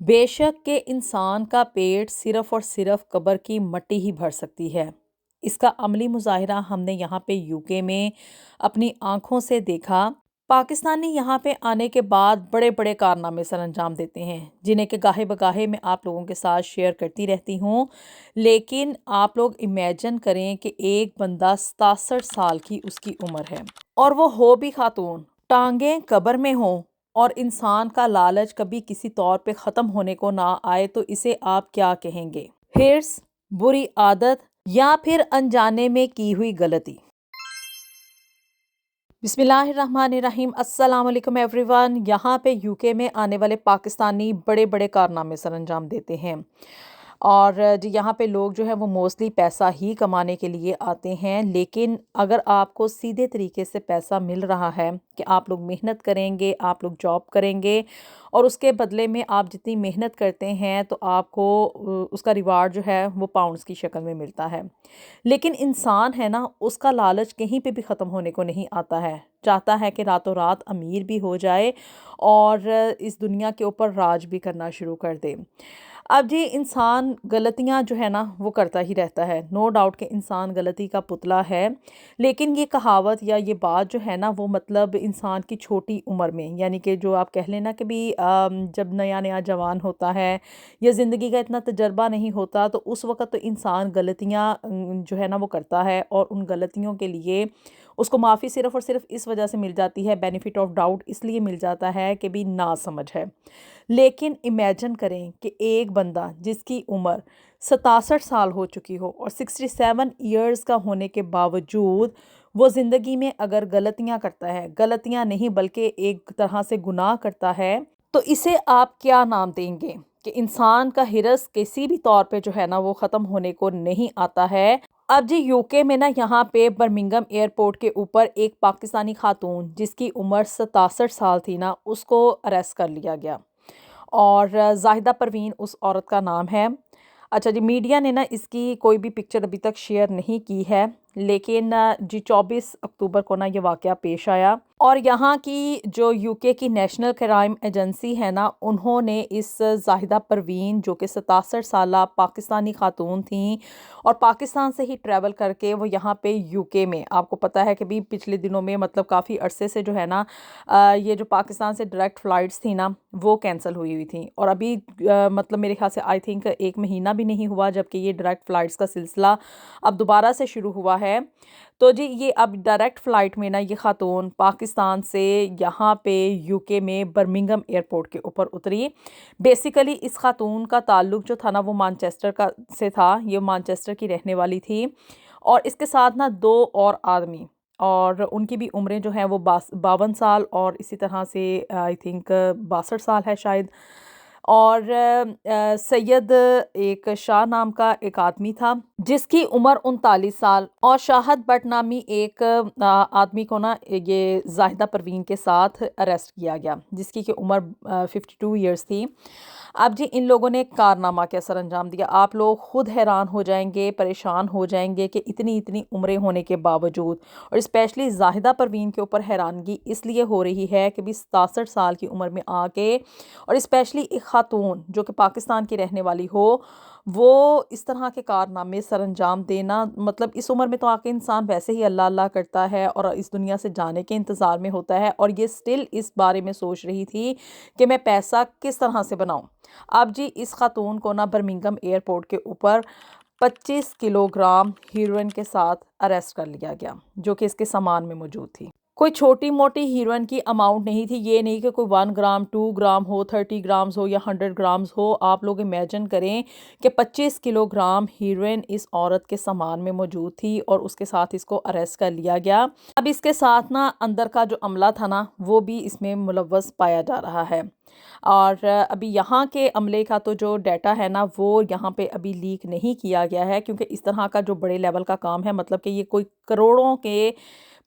بے شک کہ انسان کا پیٹ صرف اور صرف قبر کی مٹی ہی بھر سکتی ہے۔ اس کا عملی مظاہرہ ہم نے یہاں پہ UK میں اپنی آنکھوں سے دیکھا۔ پاکستانی یہاں پہ آنے کے بعد بڑے بڑے کارنامے سر انجام دیتے ہیں، جنہیں کہ گاہے بگاہے میں آپ لوگوں کے ساتھ شیئر کرتی رہتی ہوں۔ لیکن آپ لوگ امیجن کریں کہ ایک بندہ 67 سال کی اس کی عمر ہے، اور وہ ہو بھی خاتون، ٹانگیں قبر میں ہوں، اور انسان کا لالچ کبھی کسی طور پہ ختم ہونے کو نہ آئے، تو اسے آپ کیا کہیں گے؟ ہرس، بری عادت، یا پھر انجانے میں کی ہوئی غلطی؟ بسم اللہ الرحمن الرحیم۔ السلام علیکم ایوری ون۔ یہاں پہ UK میں آنے والے پاکستانی بڑے بڑے کارنامے سر انجام دیتے ہیں، اور جی یہاں پہ لوگ جو ہے وہ موسٹلی پیسہ ہی کمانے کے لیے آتے ہیں۔ لیکن اگر آپ کو سیدھے طریقے سے پیسہ مل رہا ہے کہ آپ لوگ محنت کریں گے، آپ لوگ جاب کریں گے، اور اس کے بدلے میں آپ جتنی محنت کرتے ہیں تو آپ کو اس کا ریوارڈ جو ہے وہ پاؤنڈز کی شکل میں ملتا ہے۔ لیکن انسان ہے نا، اس کا لالچ کہیں پہ بھی ختم ہونے کو نہیں آتا ہے، چاہتا ہے کہ راتوں رات امیر بھی ہو جائے اور اس دنیا کے اوپر راج بھی کرنا شروع کر دے۔ اب جی انسان غلطیاں جو ہے نا وہ کرتا ہی رہتا ہے، نو ڈاؤٹ کہ انسان غلطی کا پتلا ہے۔ لیکن یہ کہاوت یا یہ بات جو ہے نا وہ مطلب انسان کی چھوٹی عمر میں، یعنی کہ جو آپ کہہ لینا کہ بھی جب نیا نیا جوان ہوتا ہے یا زندگی کا اتنا تجربہ نہیں ہوتا، تو اس وقت تو انسان غلطیاں جو ہے نا وہ کرتا ہے، اور ان غلطیوں کے لیے اس کو معافی صرف اور صرف اس وجہ سے مل جاتی ہے، بینیفٹ آف ڈاؤٹ اس لیے مل جاتا ہے کہ بھی نا سمجھ ہے۔ لیکن امیجن کریں کہ ایک بندہ جس کی عمر 67 سال ہو چکی ہو اور 67 ایئرز کا ہونے کے باوجود وہ زندگی میں اگر غلطیاں کرتا ہے، غلطیاں نہیں بلکہ ایک طرح سے گناہ کرتا ہے، تو اسے آپ کیا نام دیں گے؟ کہ انسان کا ہرس کسی بھی طور پہ جو ہے نا وہ ختم ہونے کو نہیں آتا ہے۔ اب جی UK میں نا یہاں پہ برمنگم ایئرپورٹ کے اوپر ایک پاکستانی خاتون جس کی عمر 67 سال تھی نا، اس کو اریسٹ کر لیا گیا، اور زاہدہ پروین اس عورت کا نام ہے۔ اچھا جی، میڈیا نے نا اس کی کوئی بھی پکچر ابھی تک شیئر نہیں کی ہے، لیکن جی 24 اکتوبر کو نا یہ واقعہ پیش آیا، اور یہاں کی جو UK کی نیشنل کرائم ایجنسی ہے نا، انہوں نے اس زاہدہ پروین جو کہ 67 سالہ پاکستانی خاتون تھیں اور پاکستان سے ہی ٹریول کر کے وہ یہاں پہ UK میں، آپ کو پتہ ہے کہ بھی پچھلے دنوں میں مطلب کافی عرصے سے جو ہے نا یہ جو پاکستان سے ڈائریکٹ فلائٹس تھیں نا وہ کینسل ہوئی تھیں، اور ابھی مطلب میرے خیال سے آئی تھنک ایک مہینہ بھی نہیں ہوا جب کہ یہ ڈائریکٹ فلائٹس کا سلسلہ اب دوبارہ سے شروع ہوا ہے۔ تو جی یہ اب ڈائریکٹ فلائٹ میں نا یہ خاتون پاکستان سے یہاں پہ UK میں برمنگم ایئرپورٹ کے اوپر اتری۔ بیسیکلی اس خاتون کا تعلق جو تھا نا وہ مانچسٹر کا سے تھا، یہ مانچسٹر کی رہنے والی تھی، اور اس کے ساتھ نا 2 اور آدمی، اور ان کی بھی عمریں جو ہیں وہ 52 سال اور اسی طرح سے آئی تھنک 62 سال ہے شاید، اور سید ایک شاہ نام کا ایک آدمی تھا جس کی عمر 39 سال، اور شاہد بٹ نامی ایک آدمی کو نا یہ زاہدہ پروین کے ساتھ اریسٹ کیا گیا جس کی کہ عمر 52 ایئرز تھی۔ اب جی ان لوگوں نے کارنامہ کیا سر انجام دیا، آپ لوگ خود حیران ہو جائیں گے، پریشان ہو جائیں گے کہ اتنی عمریں ہونے کے باوجود، اور اسپیشلی زاہدہ پروین کے اوپر حیرانگی اس لیے ہو رہی ہے کہ بھی 67 سال کی عمر میں آ کے، اور اسپیشلی ایک خاتون جو کہ پاکستان کی رہنے والی ہو، وہ اس طرح کے کارنامے سر انجام دینا، مطلب اس عمر میں تو آ کے انسان ویسے ہی اللہ اللہ کرتا ہے اور اس دنیا سے جانے کے انتظار میں ہوتا ہے، اور یہ سٹل اس بارے میں سوچ رہی تھی کہ میں پیسہ کس طرح سے بناؤں۔ اب جی اس خاتون کو نا برمنگم ایئرپورٹ کے اوپر 25 کلو گرام ہیروئن کے ساتھ اریسٹ کر لیا گیا، جو کہ اس کے سامان میں موجود تھی۔ کوئی چھوٹی موٹی ہیروئن کی اماؤنٹ نہیں تھی، یہ نہیں کہ کوئی 1 گرام 2 گرام ہو، 30 گرامز ہو یا 100 گرامز ہو۔ آپ لوگ امیجن کریں کہ 25 کلو گرام ہیروئن اس عورت کے سامان میں موجود تھی، اور اس کے ساتھ اس کو اریسٹ کر لیا گیا۔ اب اس کے ساتھ نا اندر کا جو عملہ تھا نا وہ بھی اس میں ملوث پایا جا رہا ہے، اور ابھی یہاں کے عملے کا تو جو ڈیٹا ہے نا وہ یہاں پہ ابھی لیک نہیں کیا گیا ہے، کیونکہ اس طرح کا جو بڑے لیول کا کام ہے، مطلب کہ یہ کوئی کروڑوں کے